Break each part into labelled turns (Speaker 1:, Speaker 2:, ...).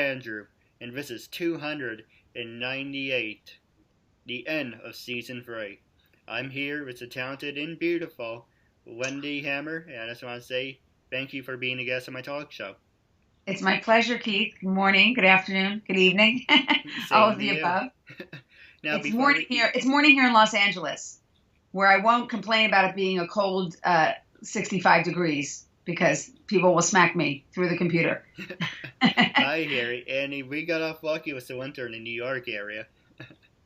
Speaker 1: Andrew, and this is 298, the end of Season 3. I'm here with the talented and beautiful Wendy Hammer, and I just want to say thank you for being a guest on my talk show.
Speaker 2: It's my pleasure, Keith. Good morning, good afternoon, good evening, all of the above.
Speaker 1: Now,
Speaker 2: it's morning here. It's morning here in Los Angeles, where I won't complain about it being a cold 65 degrees because people will smack me through the computer.
Speaker 1: I hear it, and we got off lucky with the winter in the New York area.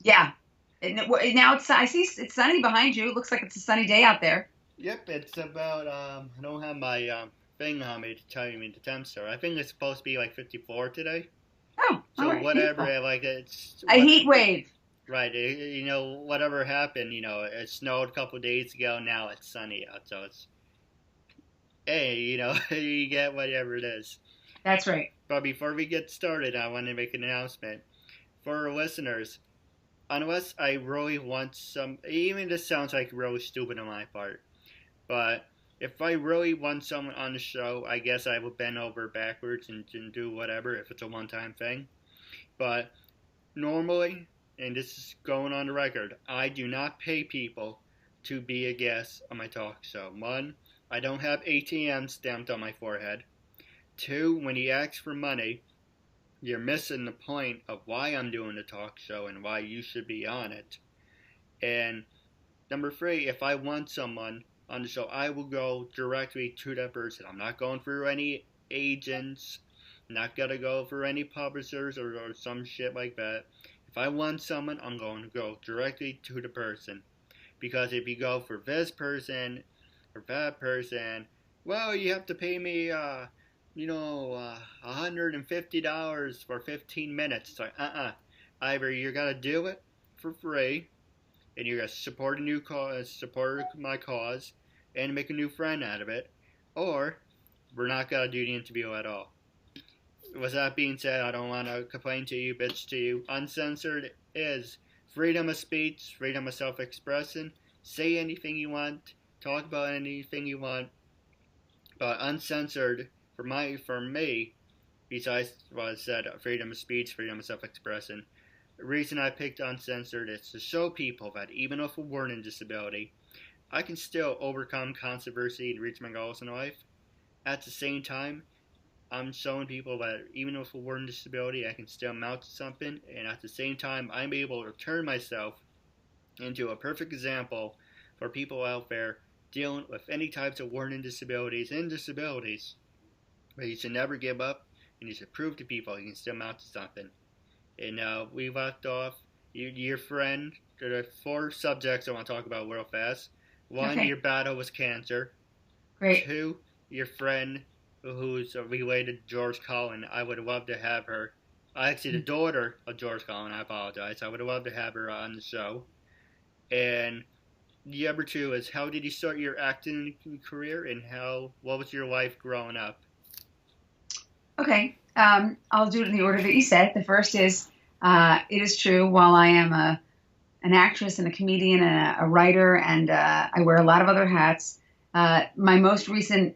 Speaker 2: Yeah. Now I see it's sunny behind you. It looks like it's a sunny day out there.
Speaker 1: Yep, it's about, I don't have my thing on me to tell you the temps are. I think it's supposed to be like 54 today.
Speaker 2: Oh,
Speaker 1: so
Speaker 2: all right.
Speaker 1: Whatever,
Speaker 2: Beautiful.
Speaker 1: like it's
Speaker 2: a heat wave.
Speaker 1: Right, whatever happened, it snowed a couple of days ago. Now it's sunny out, so it's you get whatever it is.
Speaker 2: That's right.
Speaker 1: But before we get started, I want to make an announcement for our listeners. Unless I really want even this sounds like really stupid on my part, but if I really want someone on the show, I guess I will bend over backwards and do whatever if it's a one-time thing. But normally, and this is going on the record, I do not pay people to be a guest on my talk show. One, I don't have ATM stamped on my forehead. Two, when you ask for money, you're missing the point of why I'm doing the talk show and why you should be on it. And number three, if I want someone on the show, I will go directly to that person. I'm not going through any agents, not going to go for any publishers or some shit like that. If I want someone, I'm going to go directly to the person. Because if you go for this person or that person, well, you have to pay me, $150 for 15 minutes. It's like, Either you're going to do it for free, and you're going to support a new cause, support my cause, and make a new friend out of it, or we're not going to do the interview at all. With that being said, I don't want to complain to you, bitch to you. Uncensored is freedom of speech, freedom of self-expression. Say anything you want, talk about anything you want, but uncensored for me, besides what I said, freedom of speech, freedom of self-expression. The reason I picked uncensored is to show people that even with a learning disability, I can still overcome controversy and reach my goals in life. At the same time, I'm showing people that even with a learning disability, I can still amount to something, and at the same time, I'm able to turn myself into a perfect example for people out there dealing with any types of learning disabilities and disabilities. But you should never give up, and you should prove to people you can still amount to something. And we left off your friend. There are 4 subjects I want to talk about real fast. 1,
Speaker 2: Okay.
Speaker 1: Your battle with cancer.
Speaker 2: Great.
Speaker 1: 2, your friend who's related to George Carlin. I would love to have her. Actually, the daughter of George Carlin. I apologize. I would love to have her on the show. And the other 2 is, how did you start your acting career, and what was your life growing up?
Speaker 2: Okay. I'll do it in the order that you said. The first is, it is true, while I am an actress and a comedian and a writer, and I wear a lot of other hats, my most recent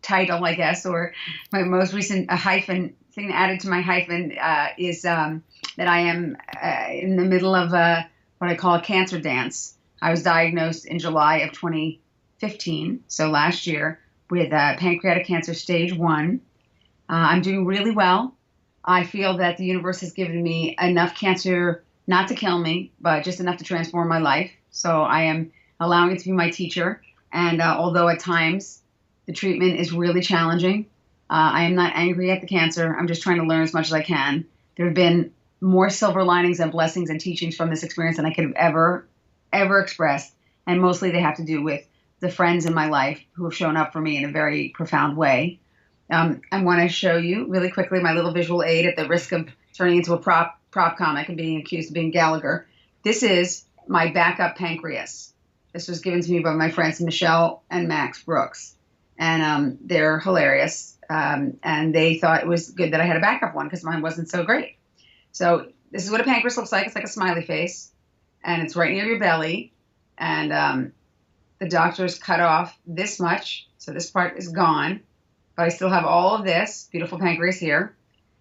Speaker 2: title, I guess, or my most recent hyphen thing added to my hyphen is that I am in the middle of what I call a cancer dance. I was diagnosed in July of 2015, so last year, with pancreatic cancer stage 1. I'm doing really well. I feel that the universe has given me enough cancer not to kill me, but just enough to transform my life. So I am allowing it to be my teacher. And although at times the treatment is really challenging, I am not angry at the cancer. I'm just trying to learn as much as I can. There have been more silver linings and blessings and teachings from this experience than I could have ever expressed. And mostly they have to do with the friends in my life who have shown up for me in a very profound way. I want to show you really quickly my little visual aid at the risk of turning into a prop comic and being accused of being Gallagher. This is my backup pancreas. This was given to me by my friends Michelle and Max Brooks. And they're hilarious. And they thought it was good that I had a backup one because mine wasn't so great. So this is what a pancreas looks like. It's like a smiley face. And it's right near your belly. And the doctors cut off this much. So this part is gone. But I still have all of this beautiful pancreas here.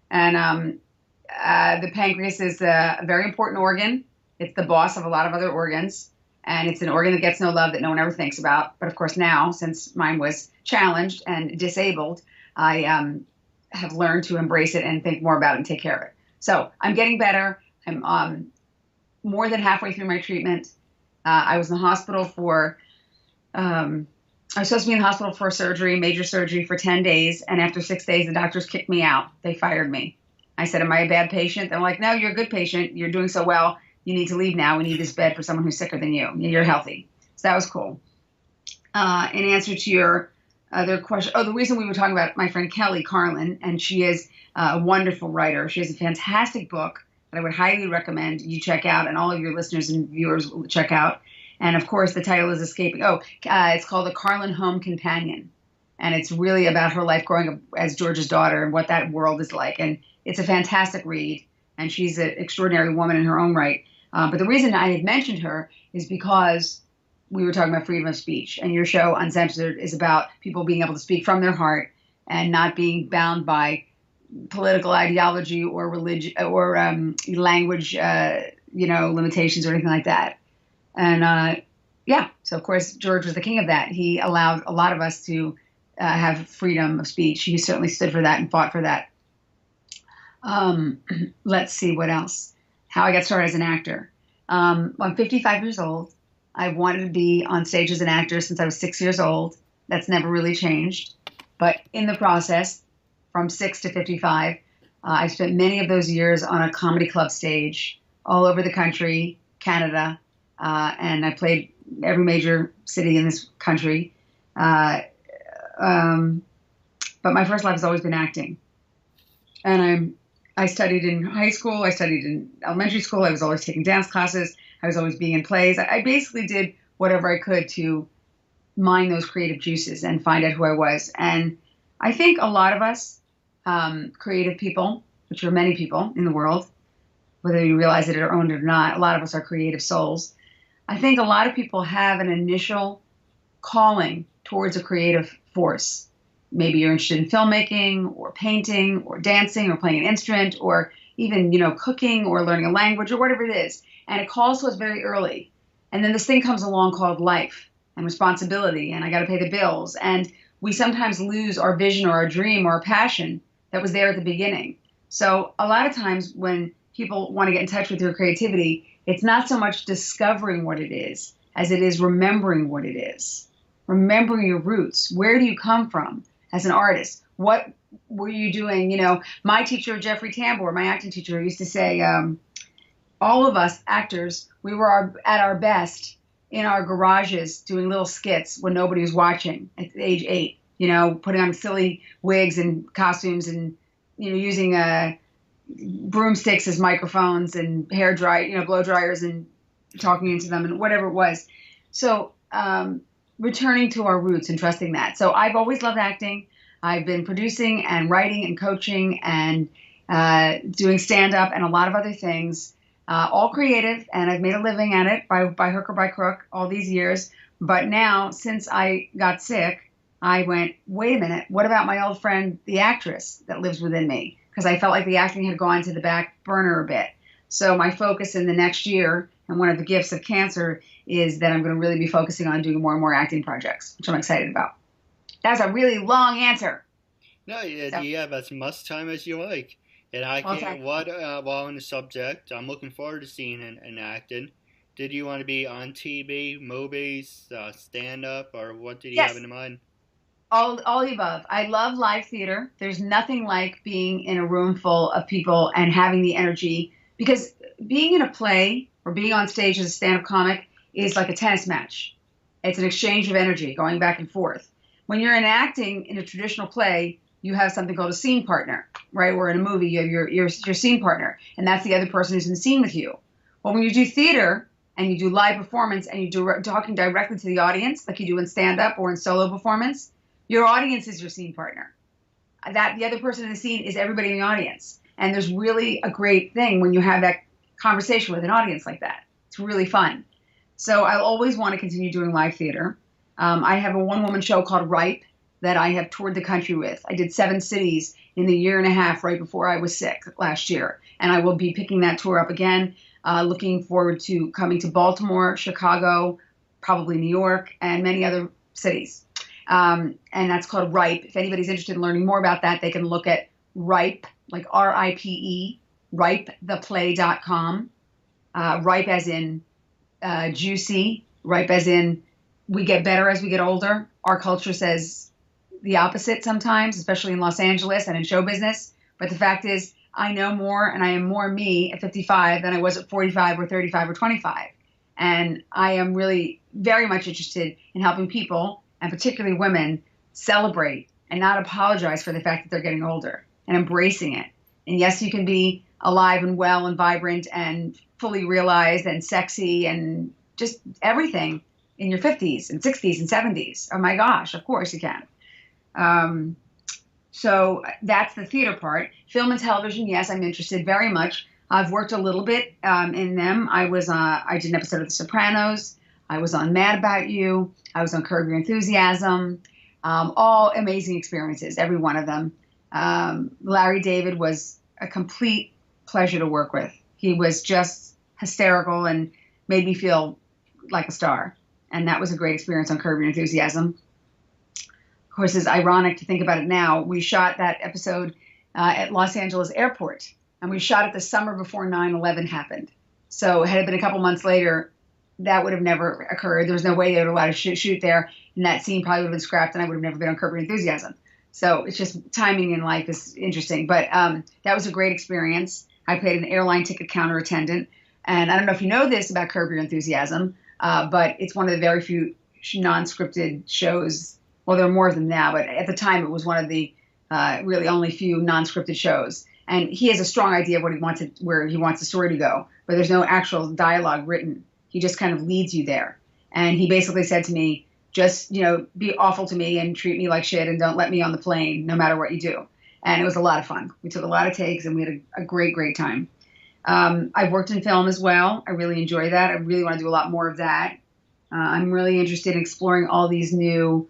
Speaker 2: And the pancreas is a very important organ. It's the boss of a lot of other organs. And it's an organ that gets no love, that no one ever thinks about. But of course now, since mine was challenged and disabled, I have learned to embrace it and think more about it and take care of it. So I'm getting better. I'm more than halfway through my treatment. I was in the hospital for, I was supposed to be in the hospital for surgery, major surgery, for 10 days. And after 6 days, the doctors kicked me out. They fired me. I said, am I a bad patient? They're like, no, you're a good patient. You're doing so well. You need to leave now. We need this bed for someone who's sicker than you. You're healthy. So that was cool. In answer to your other question, the reason we were talking about my friend Kelly Carlin, and she is a wonderful writer. She has a fantastic book that I would highly recommend you check out, and all of your listeners and viewers will check out. And of course, the title is escaping. It's called The Carlin Home Companion. And it's really about her life growing up as George's daughter and what that world is like. And it's a fantastic read. And she's an extraordinary woman in her own right. But the reason I had mentioned her is because we were talking about freedom of speech. And your show, Uncensored, is about people being able to speak from their heart and not being bound by political ideology or religion or language, limitations or anything like that. And so of course George was the king of that. He allowed a lot of us to have freedom of speech. He certainly stood for that and fought for that. Let's see what else. How I got started as an actor. I'm 55 years old. I've wanted to be on stage as an actor since I was 6 years old. That's never really changed. But in the process, from 6 to 55, I spent many of those years on a comedy club stage all over the country, Canada, and I played every major city in this country. But my first love has always been acting. And I studied in high school. I studied in elementary school. I was always taking dance classes. I was always being in plays. I basically did whatever I could to mine those creative juices and find out who I was. And I think a lot of us, creative people, which are many people in the world, whether you realize it or own it or not, a lot of us are creative souls. I think a lot of people have an initial calling towards a creative force. Maybe you're interested in filmmaking or painting or dancing or playing an instrument or even, cooking or learning a language or whatever it is. And it calls to us very early. And then this thing comes along called life and responsibility, and I got to pay the bills. And we sometimes lose our vision or our dream or our passion that was there at the beginning. So a lot of times when people want to get in touch with their creativity, it's not so much discovering what it is as it is remembering what it is. Remembering your roots. Where do you come from as an artist? What were you doing? My teacher, Jeffrey Tambor, my acting teacher, used to say, all of us actors, we were at our best in our garages doing little skits when nobody was watching at age 8, putting on silly wigs and costumes and, using broomsticks as microphones and blow dryers and talking into them and whatever it was. So returning to our roots and trusting that. So I've always loved acting. I've been producing and writing and coaching and doing stand-up and a lot of other things, all creative, and I've made a living at it by hook or by crook all these years. But now, since I got sick, I went, wait a minute, what about my old friend, the actress that lives within me? Because I felt like the acting had gone to the back burner a bit. So my focus in the next year, and one of the gifts of cancer, is that I'm going to really be focusing on doing more and more acting projects, which I'm excited about. That was a really long answer.
Speaker 1: No, you have as much time as you like. And I can't, while on the subject, I'm looking forward to seeing an acting. Did you want to be on TV, movies, stand-up, or what did you have in mind?
Speaker 2: All the above. I love live theater. There's nothing like being in a room full of people and having the energy, because being in a play or being on stage as a stand-up comic is like a tennis match. It's an exchange of energy going back and forth. When you're in acting in a traditional play, you have something called a scene partner, right? Or in a movie, you have your scene partner, and that's the other person who's in the scene with you. Well, when you do theater and you do live performance and you do talking directly to the audience, like you do in stand-up or in solo performance, your audience is your scene partner. That the other person in the scene is everybody in the audience. And there's really a great thing when you have that conversation with an audience like that. It's really fun. So I'll always want to continue doing live theater. I have a one-woman show called Ripe that I have toured the country with. I did 7 cities in the year and a half right before I was sick last year. And I will be picking that tour up again, looking forward to coming to Baltimore, Chicago, probably New York, and many other cities. And that's called RIPE. If anybody's interested in learning more about that, they can look at RIPE, like RIPE, ripetheplay.com. RIPE as in juicy, RIPE as in we get better as we get older. Our culture says the opposite sometimes, especially in Los Angeles and in show business. But the fact is, I know more and I am more me at 55 than I was at 45 or 35 or 25. And I am really very much interested in helping people, and particularly women, celebrate and not apologize for the fact that they're getting older and embracing it. And yes, you can be alive and well and vibrant and fully realized and sexy and just everything in your 50s and 60s and 70s. Oh my gosh, of course you can. So that's the theater part. Film and television, yes, I'm interested very much. I've worked a little bit in them. I did an episode of The Sopranos. I was on Mad About You. I was on Curb Your Enthusiasm. All amazing experiences, every one of them. Larry David was a complete pleasure to work with. He was just hysterical and made me feel like a star. And that was a great experience on Curb Your Enthusiasm. Of course, it's ironic to think about it now. We shot that episode at Los Angeles Airport, and we shot it the summer before 9/11 happened. So had it been a couple months later, that would have never occurred. There was no way they would have allowed to shoot there, and that scene probably would have been scrapped, and I would have never been on Curb Your Enthusiasm. So it's just timing in life is interesting. But that was a great experience. I played an airline ticket counter attendant, and I don't know if you know this about Curb Your Enthusiasm, but it's one of the very few non-scripted shows. Well, there are more of them now, but at the time it was one of the really only few non-scripted shows. And he has a strong idea of where he wants the story to go, but there's no actual dialogue written. He just kind of leads you there. And he basically said to me, just, be awful to me and treat me like shit and don't let me on the plane no matter what you do. And it was a lot of fun. We took a lot of takes and we had a great, great time. I've worked in film as well. I really enjoy that. I really want to do a lot more of that. I'm really interested in exploring all these new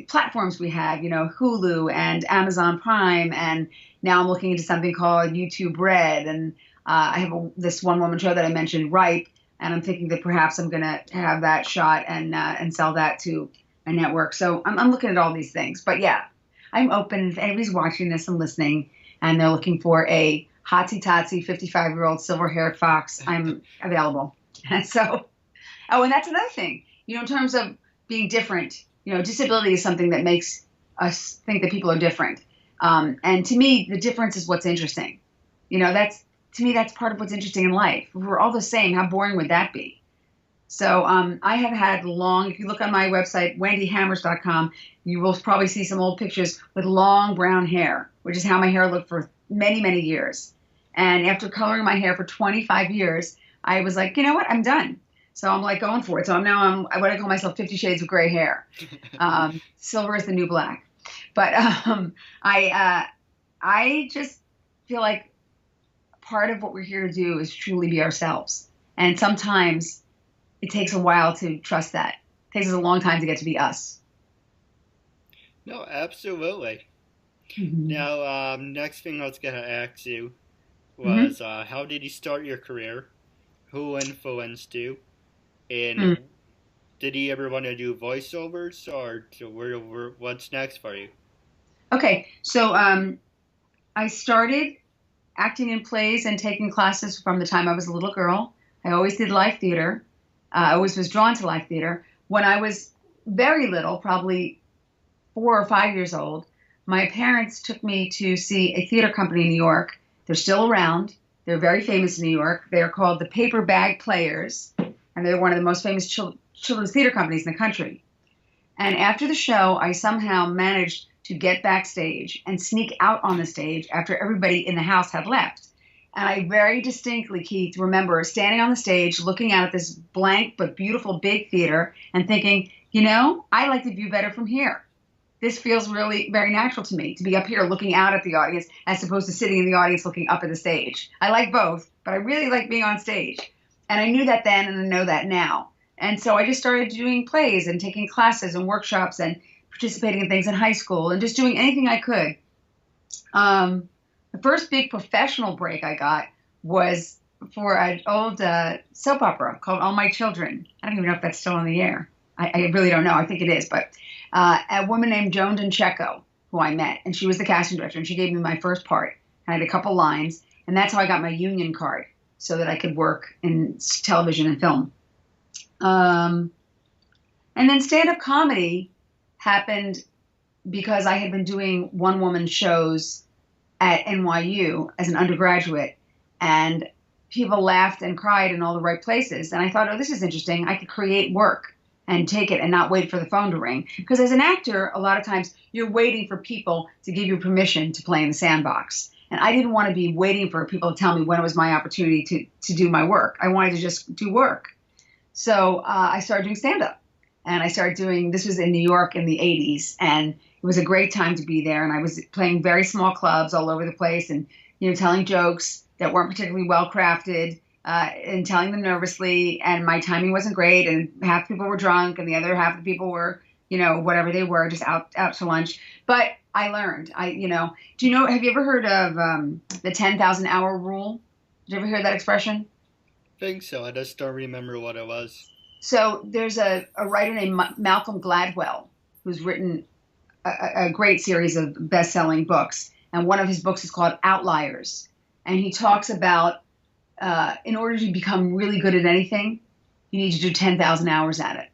Speaker 2: platforms we have, Hulu and Amazon Prime, and now I'm looking into something called YouTube Red, and I have this one-woman show that I mentioned, RIPE, and I'm thinking that perhaps I'm going to have that shot and sell that to a network. So I'm looking at all these things. But yeah, I'm open. If anybody's watching this and listening, and they're looking for a hotsy-totsy 55-year-old silver-haired fox, I'm available. And so, and that's another thing, in terms of being different. Disability is something that makes us think that people are different. And to me, the difference is what's interesting. To me, that's part of what's interesting in life. If we're all the same, how boring would that be? So I have had if you look on my website, wendyhammers.com, you will probably see some old pictures with long brown hair, which is how my hair looked for many, many years. And after coloring my hair for 25 years, I was like, you know what, I'm done. So I'm like going for it. So I'm what I call myself 50 shades of gray hair. Silver is the new black. But I just feel like part of what we're here to do is truly be ourselves. And sometimes it takes a while to trust that. It takes us a long time to get to be us.
Speaker 1: No, absolutely.
Speaker 2: Mm-hmm.
Speaker 1: Now, next thing I was going to ask you was, how did you start your career? Who influenced you? And did you ever want to do voiceovers, or what's next for you?
Speaker 2: Okay, so I started acting in plays and taking classes from the time I was a little girl. I always did live theater. I always was drawn to live theater. When I was very little, probably 4 or 5 years old, my parents took me to see a theater company in New York. They're still around. They're very famous in New York. They're called the Paper Bag Players, and they're one of the most famous children's theater companies in the country. And after the show, I somehow managed to get backstage and sneak out on the stage after everybody in the house had left. And I very distinctly, Keith, remember standing on the stage, looking out at this blank but beautiful big theater and thinking, I like the view better from here. This feels really very natural to me, to be up here looking out at the audience as opposed to sitting in the audience looking up at the stage. I like both, but I really like being on stage. And I knew that then and I know that now. And so I just started doing plays and taking classes and workshops and participating in things in high school and just doing anything I could The first big professional break I got was for an old soap opera called All My Children. I don't even know if that's still on the air. I really don't know. I think it is. But a woman named Joan D'Ancheco, who I met, and she was the casting director, and she gave me my first part. I had a couple lines, and that's how I got my union card so that I could work in television and film. And then stand-up comedy happened because I had been doing one-woman shows at NYU as an undergraduate, and people laughed and cried in all the right places. And I thought, oh, this is interesting. I could create work and take it and not wait for the phone to ring. Because as an actor, a lot of times you're waiting for people to give you permission to play in the sandbox. And I didn't want to be waiting for people to tell me when it was my opportunity to do my work. I wanted to just do work. So I started doing stand-up. And I started doing, this was in New York in the 80s. And it was a great time to be there. And I was playing very small clubs all over the place and, telling jokes that weren't particularly well crafted and telling them nervously. And my timing wasn't great. And half the people were drunk and the other half of the people were, whatever they were, just out to lunch. But I learned, have you ever heard of the 10,000 hour rule? Did you ever hear that expression?
Speaker 1: I think so. I just don't remember what it was.
Speaker 2: So there's a writer named Malcolm Gladwell who's written a great series of best-selling books. And one of his books is called Outliers. And he talks about in order to become really good at anything, you need to do 10,000 hours at it.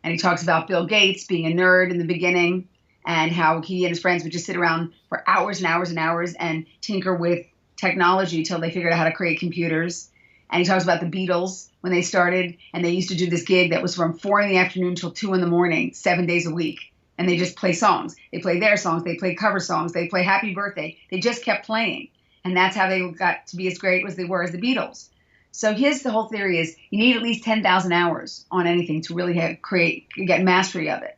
Speaker 2: And he talks about Bill Gates being a nerd in the beginning and how he and his friends would just sit around for hours and hours and hours and tinker with technology till they figured out how to create computers. And he talks about the Beatles when they started, and they used to do this gig that was from 4 p.m. till 2 a.m, 7 days a week. And they just play songs. They play their songs. They play cover songs. They play Happy Birthday. They just kept playing. And that's how they got to be as great as they were as the Beatles. So the whole theory is you need at least 10,000 hours on anything to really get mastery of it.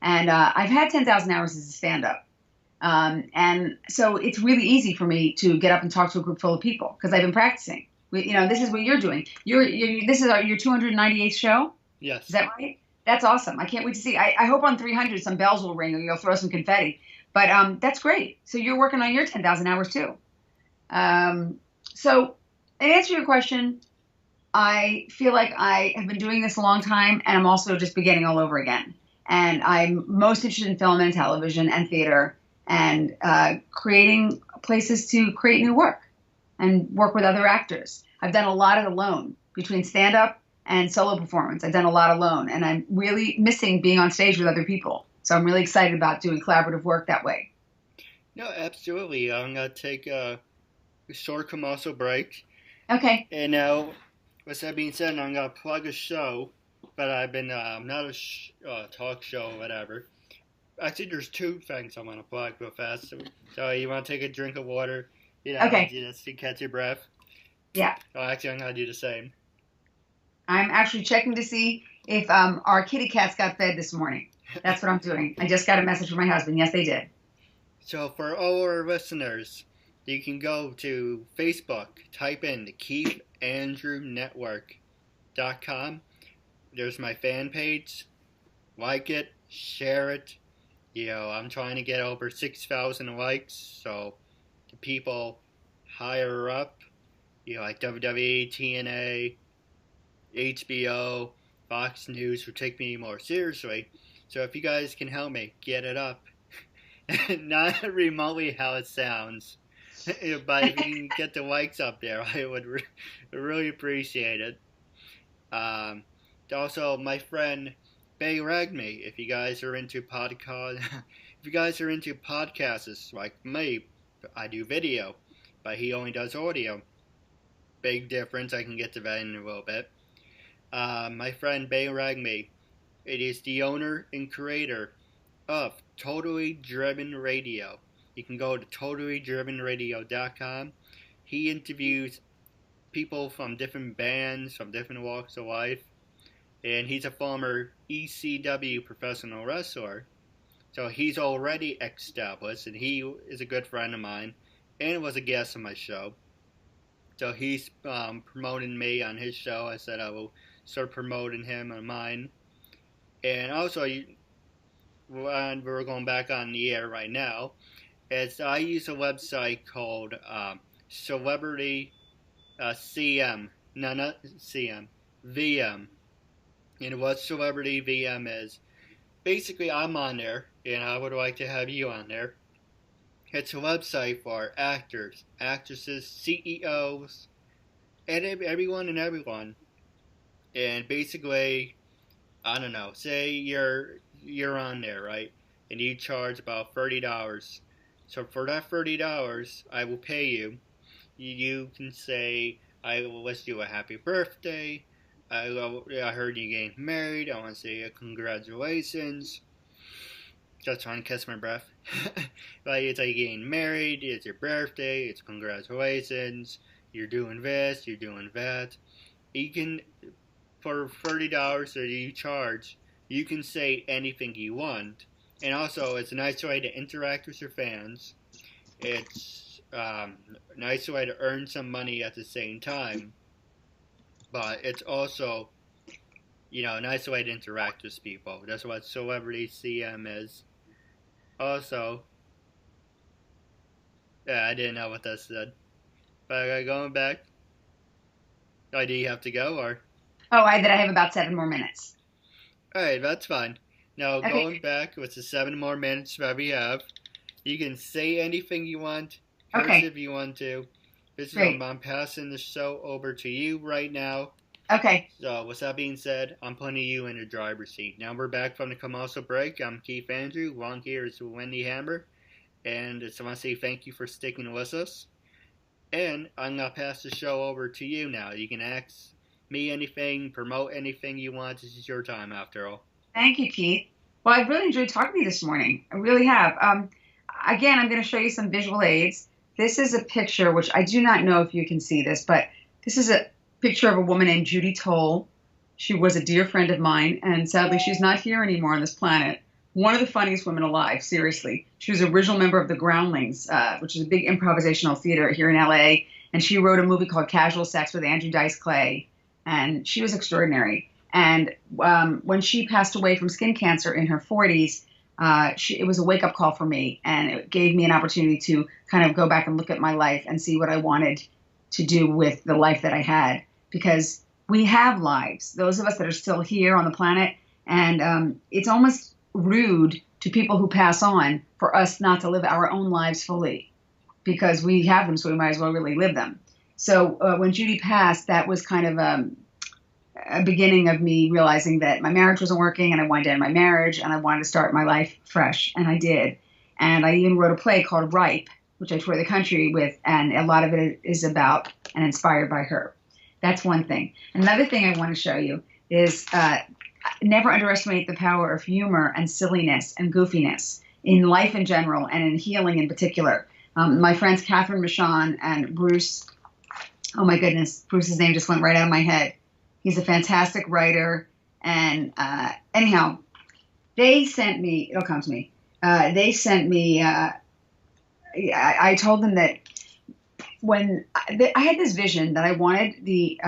Speaker 2: And I've had 10,000 hours as a stand-up. And so it's really easy for me to get up and talk to a group full of people because I've been practicing. This is what you're doing. This is your 298th show?
Speaker 1: Yes.
Speaker 2: Is that right? That's awesome. I can't wait to see. I hope on 300 some bells will ring or you'll throw some confetti. But that's great. So you're working on your 10,000 hours too. So in answer to your question, I feel like I have been doing this a long time and I'm also just beginning all over again. And I'm most interested in film and television and theater and creating places to create new work and work with other actors. I've done a lot of it alone between stand-up and solo performance. I've done a lot alone, and I'm really missing being on stage with other people. So I'm really excited about doing collaborative work that way.
Speaker 1: No, absolutely. I'm going to take a short commercial break.
Speaker 2: Okay.
Speaker 1: And now, with that being said, I'm going to plug a show, but I've been not a talk show or whatever. Actually, there's two things I want to plug real fast. So you want to take a drink of water,
Speaker 2: okay,
Speaker 1: just to catch your breath?
Speaker 2: Yeah.
Speaker 1: Oh, actually, I'm going to do the same.
Speaker 2: I'm actually checking to see if our kitty cats got fed this morning. That's what I'm doing. I just got a message from my husband. Yes, they did.
Speaker 1: So for all our listeners, you can go to Facebook, type in the KeithAndrewNetwork.com. There's my fan page. Like it, share it. I'm trying to get over 6,000 likes, so the people higher up, like WWE, TNA, HBO, Fox News will take me more seriously. So if you guys can help me get it up, not remotely how it sounds, but if you can get the likes up there, I would really appreciate it. Also, my friend Bay Ragme, if you guys are into podcasts like me, I do video, but he only does audio. Big difference. I can get to that in a little bit. My friend Bay Ragme, it is the owner and creator of Totally Driven Radio. You can go to totallydrivenradio.com. He interviews people from different bands, from different walks of life. And he's a former ECW professional wrestler. So he's already established, and he is a good friend of mine, and was a guest on my show. So he's promoting me on his show. I said I will start promoting him on mine. And also, we're going back on the air right now. I use a website called Celebrity CM. No, not CM. VM. And what Celebrity VM is, basically I'm on there, and I would like to have you on there. It's a website for actors, actresses, CEOs, and everyone. And basically, I don't know. Say you're on there, right? And you charge about $30. So for that $30, I will pay you. You can say, I will wish you a happy birthday. I heard you getting married. I want to say congratulations. Just trying to catch my breath. Like, it's like getting married. It's your birthday. It's congratulations. You're doing this. You're doing that. You can, for $30 that you charge, you can say anything you want. And also, it's a nice way to interact with your fans. It's a nice way to earn some money at the same time. But it's also, a nice way to interact with people. That's what Celebrity CM is. Also, yeah, I didn't know what that said. But going back, do you have to go, or?
Speaker 2: Oh, I have about 7 more minutes.
Speaker 1: Alright, that's fine. Now,
Speaker 2: Okay.
Speaker 1: going back with the 7 more minutes that we have, you can say anything you want, curse
Speaker 2: Okay.
Speaker 1: if you want to.
Speaker 2: Great.
Speaker 1: I'm passing the show over to you right now.
Speaker 2: Okay.
Speaker 1: So, with that being said, I'm putting you in the driver's seat. Now we're back from the commercial break. I'm Keith Andrew. Along here is Wendy Hammers. And I just want to say thank you for sticking with us. And I'm going to pass the show over to you now. You can ask me anything, promote anything you want. This is your time, after all.
Speaker 2: Thank you, Keith. Well, I've really enjoyed talking to you this morning. I really have. Again, I'm going to show you some visual aids. This is a picture, which I do not know if you can see this, but this is a picture of a woman named Judy Toll. She was a dear friend of mine, and sadly, she's not here anymore on this planet. One of the funniest women alive, seriously. She was an original member of the Groundlings, which is a big improvisational theater here in LA, and she wrote a movie called Casual Sex with Andrew Dice Clay, and she was extraordinary. And when she passed away from skin cancer in her 40s, it was a wake-up call for me, and it gave me an opportunity to kind of go back and look at my life and see what I wanted to do with the life that I had, because we have lives, those of us that are still here on the planet, and it's almost rude to people who pass on for us not to live our own lives fully, because we have them, so we might as well really live them. So when Judy passed, that was kind of a beginning of me realizing that my marriage wasn't working, and I wanted to end my marriage, and I wanted to start my life fresh, and I did. And I even wrote a play called Ripe, which I toured the country with, and a lot of it is about and inspired by her. That's one thing. Another thing I want to show you is never underestimate the power of humor and silliness and goofiness in life in general and in healing in particular. My friends Catherine Michon and Bruce, oh my goodness, Bruce's name just went right out of my head. He's a fantastic writer. And anyhow, they sent me, it'll come to me, I told them that when I had this vision that I wanted the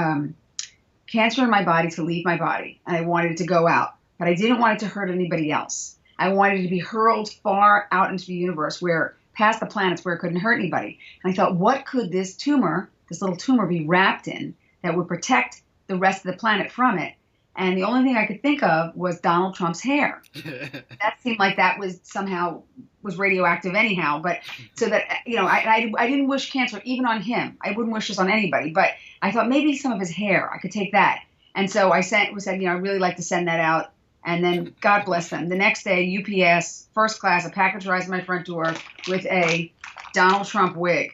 Speaker 2: cancer in my body to leave my body, and I wanted it to go out, but I didn't want it to hurt anybody else. I wanted it to be hurled far out into the universe, where past the planets, where it couldn't hurt anybody. And I thought, what could this little tumor be wrapped in that would protect the rest of the planet from it? And the only thing I could think of was Donald Trump's hair. That seemed like that was somehow was radioactive anyhow. But so that, I didn't wish cancer even on him. I wouldn't wish this on anybody. But I thought maybe some of his hair, I could take that. And so I said, I'd really like to send that out. And then God bless them. The next day, UPS, first class, a package arrives at my front door with a Donald Trump wig.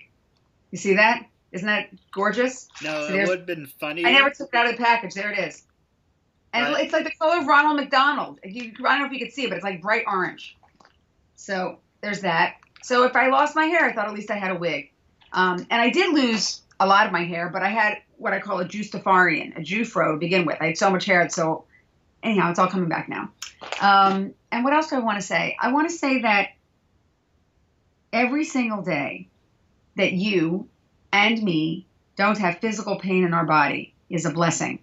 Speaker 2: You see that? Isn't that gorgeous?
Speaker 1: No,
Speaker 2: so
Speaker 1: it would have been funny.
Speaker 2: I never took it out of the package. There it is. And It's like the color of Ronald McDonald. I don't know if you could see it, but it's like bright orange. So there's that. So if I lost my hair, I thought at least I had a wig. And I did lose a lot of my hair, but I had what I call a Justafarian, a Jufro to begin with. I had so much hair. So anyhow, it's all coming back now. And what else do I want to say? I want to say that every single day that you and me don't have physical pain in our body is a blessing.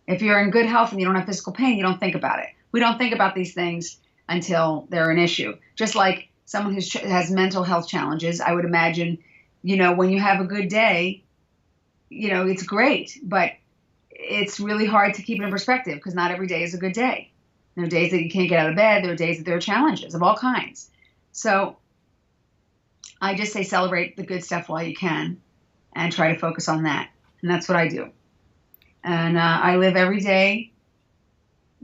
Speaker 2: If you're in good health and you don't have physical pain, you don't think about it. We don't think about these things until they're an issue. Just like someone who has mental health challenges, I would imagine, when you have a good day, it's great, but it's really hard to keep it in perspective because not every day is a good day. There are days that you can't get out of bed. There are days that there are challenges of all kinds. So I just say celebrate the good stuff while you can and try to focus on that. And that's what I do. And I live every day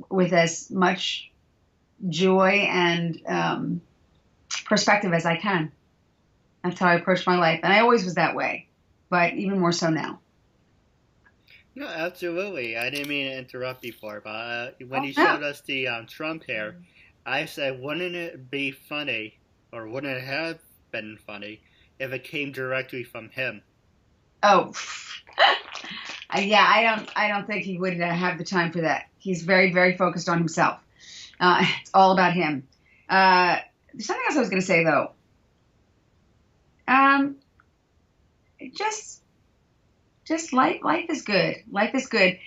Speaker 2: with as much joy and perspective as I can. That's how I approach my life. And I always was that way, but even more so now.
Speaker 1: No, absolutely. I didn't mean to interrupt before, but when you showed us the Trump hair, I said, wouldn't it be funny, or wouldn't it have been funny, if it came directly from him?
Speaker 2: Oh, yeah. I don't think he would have the time for that. He's very, very focused on himself. It's all about him. There's something else I was going to say though. Just life is good. Life is good.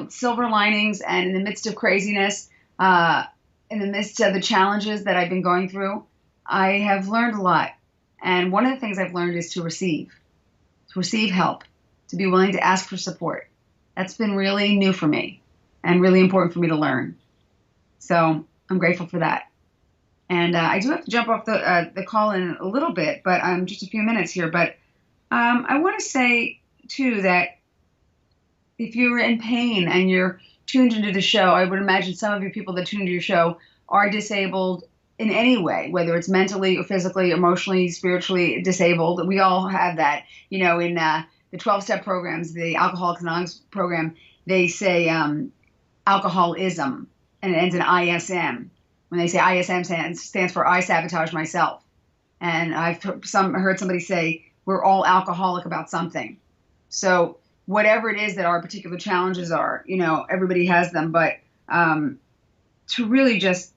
Speaker 2: Silver linings, and in the midst of craziness, in the midst of the challenges that I've been going through, I have learned a lot. And one of the things I've learned is to receive help, to be willing to ask for support. That's been really new for me and really important for me to learn. So I'm grateful for that. And I do have to jump off the call in a little bit, but just a few minutes here. But I want to say, too, that if you're in pain and you're tuned into the show, I would imagine some of you people that tune into your show are disabled in any way, whether it's mentally or physically, emotionally, spiritually disabled. We all have that. In the 12-step programs, the Alcoholics Anonymous program, they say alcoholism, and it ends in ISM. When they say ISM stands for I sabotage myself. And I've heard somebody say we're all alcoholic about something. So whatever it is that our particular challenges are, everybody has them. But to really just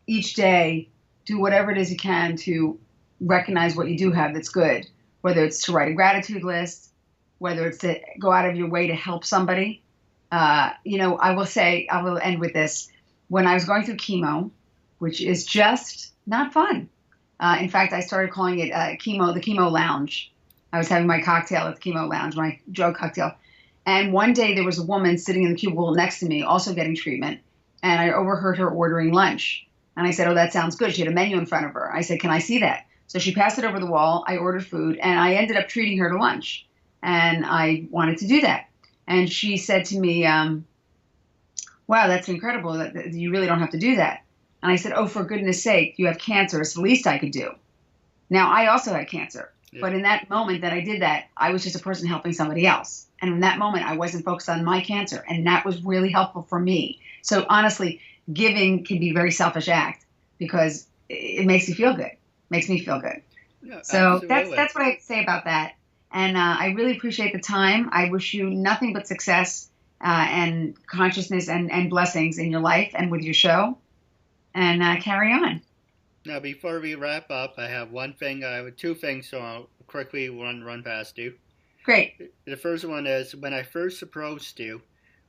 Speaker 2: each day do whatever it is you can to recognize what you do have that's good, whether it's to write a gratitude list, whether it's to go out of your way to help somebody. I will end with this. When I was going through chemo, which is just not fun. In fact, I started calling it the chemo lounge. I was having my cocktail at the chemo lounge, my drug cocktail. And one day there was a woman sitting in the cubicle next to me, also getting treatment. And I overheard her ordering lunch. And I said, oh, that sounds good. She had a menu in front of her. I said, can I see that? So she passed it over the wall. I ordered food, and I ended up treating her to lunch. And I wanted to do that. And she said to me, wow, that's incredible. That you really don't have to do that. And I said, oh, for goodness sake, you have cancer. It's the least I could do. Now, I also had cancer. Yeah. But in that moment that I did that, I was just a person helping somebody else. And in that moment, I wasn't focused on my cancer. And that was really helpful for me. So honestly, giving can be a very selfish act because it makes you feel good. Makes me feel good.
Speaker 1: No,
Speaker 2: so that's what I have to say about that. And I really appreciate the time. I wish you nothing but success and consciousness and blessings in your life and with your show. And carry on.
Speaker 1: Now, before we wrap up, I have two things, so I'll quickly run past you.
Speaker 2: Great.
Speaker 1: The first one is, when I first approached you,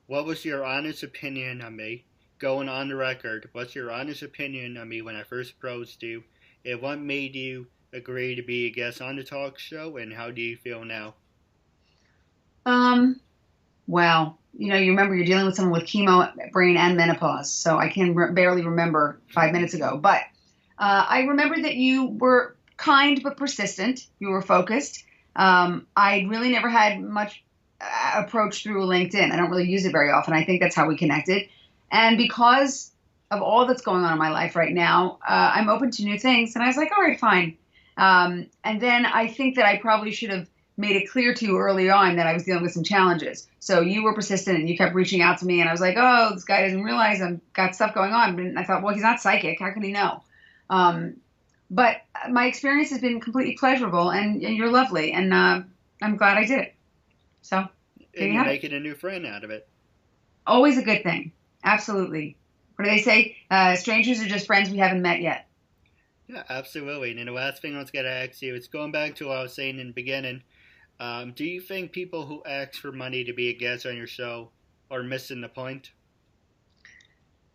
Speaker 1: what was your honest opinion on me? Going on the record, what's your honest opinion on me when I first approached you? And what made you agree to be a guest on the talk show, and how do you feel now?
Speaker 2: Well, you remember you're dealing with someone with chemo, brain, and menopause, so I can barely remember 5 minutes ago. But I remember that you were kind but persistent. You were focused. I really never had much approach through LinkedIn. I don't really use it very often. I think that's how we connected. And because of all that's going on in my life right now, I'm open to new things. And I was like, all right, fine. And then I think that I probably should have made it clear to you early on that I was dealing with some challenges. So you were persistent and you kept reaching out to me. And I was like, oh, this guy doesn't realize I've got stuff going on. And I thought, well, he's not psychic. How can he know? But my experience has been completely pleasurable, and you're lovely. And I'm glad I did it. So
Speaker 1: and you're making a new friend out of it.
Speaker 2: Always a good thing. Absolutely. What do they say? Strangers are just friends we haven't met yet.
Speaker 1: Yeah, absolutely. And then the last thing I was going to ask you, it's going back to what I was saying in the beginning. Do you think people who ask for money to be a guest on your show are missing the point?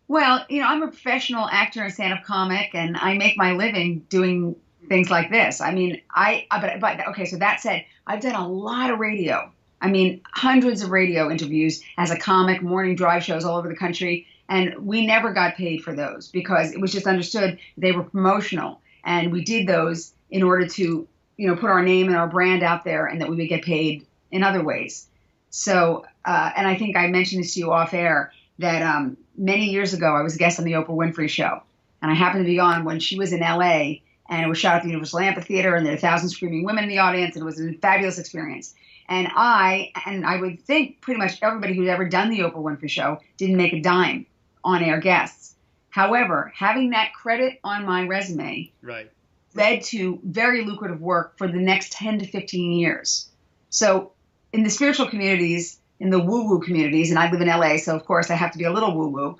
Speaker 2: Well, I'm a professional actor and stand-up comic, and I make my living doing things like this. I mean, but okay. So that said, I've done a lot of radio. I mean, hundreds of radio interviews as a comic, morning drive shows all over the country, and we never got paid for those because it was just understood they were promotional, and we did those in order to, put our name and our brand out there, and that we would get paid in other ways. So, and I think I mentioned this to you off air that many years ago I was a guest on the Oprah Winfrey Show, and I happened to be on when she was in L.A. and it was shot at the Universal Amphitheater, and there were 1,000 screaming women in the audience, and it was a fabulous experience. And I would think pretty much everybody who's ever done the Oprah Winfrey Show didn't make a dime on air guests. However, having that credit on my resume
Speaker 1: Right.
Speaker 2: led to very lucrative work for the next 10 to 15 years. So in the spiritual communities, in the woo-woo communities, and I live in LA, so of course I have to be a little woo-woo,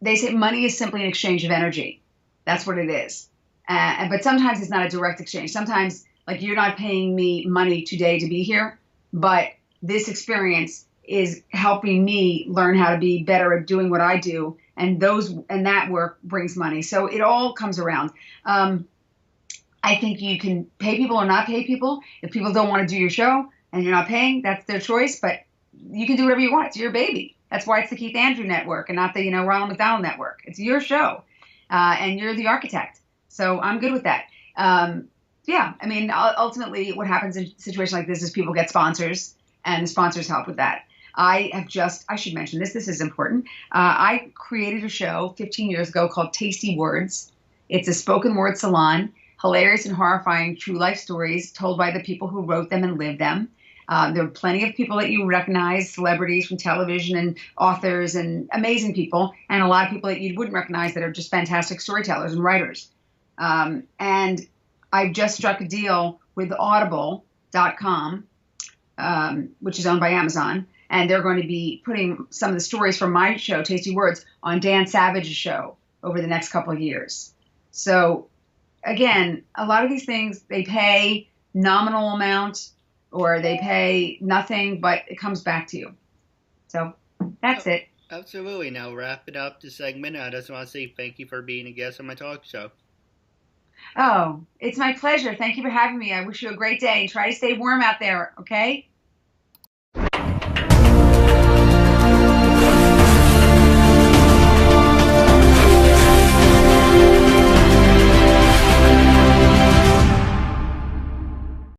Speaker 2: they say money is simply an exchange of energy. That's what it is. But sometimes it's not a direct exchange. Sometimes, like, you're not paying me money today to be here, but this experience is helping me learn how to be better at doing what I do, and that work brings money. So it all comes around. I think you can pay people or not pay people. If people don't want to do your show and you're not paying, that's their choice, but you can do whatever you want. It's your baby. That's why it's the Keith Andrew Network and not the, Ronald McDonald Network. It's your show, and you're the architect. So I'm good with that. Yeah, I mean, ultimately what happens in a situation like this is people get sponsors, and the sponsors help with that. I should mention this is important. I created a show 15 years ago called Tasty Words. It's a spoken word salon, hilarious and horrifying true life stories told by the people who wrote them and lived them. There are plenty of people that you recognize, celebrities from television and authors and amazing people, and a lot of people that you wouldn't recognize that are just fantastic storytellers and writers. And I've just struck a deal with Audible.com, which is owned by Amazon, and they're going to be putting some of the stories from my show, Tasty Words, on Dan Savage's show over the next couple of years. So, again, a lot of these things, they pay nominal amount or they pay nothing, but it comes back to you. So that's it.
Speaker 1: Absolutely. Now, wrapping up the segment, I just want to say thank you for being a guest on my talk show.
Speaker 2: Oh, it's my pleasure. Thank you for having me. I wish you a great day and try to stay warm out there, okay?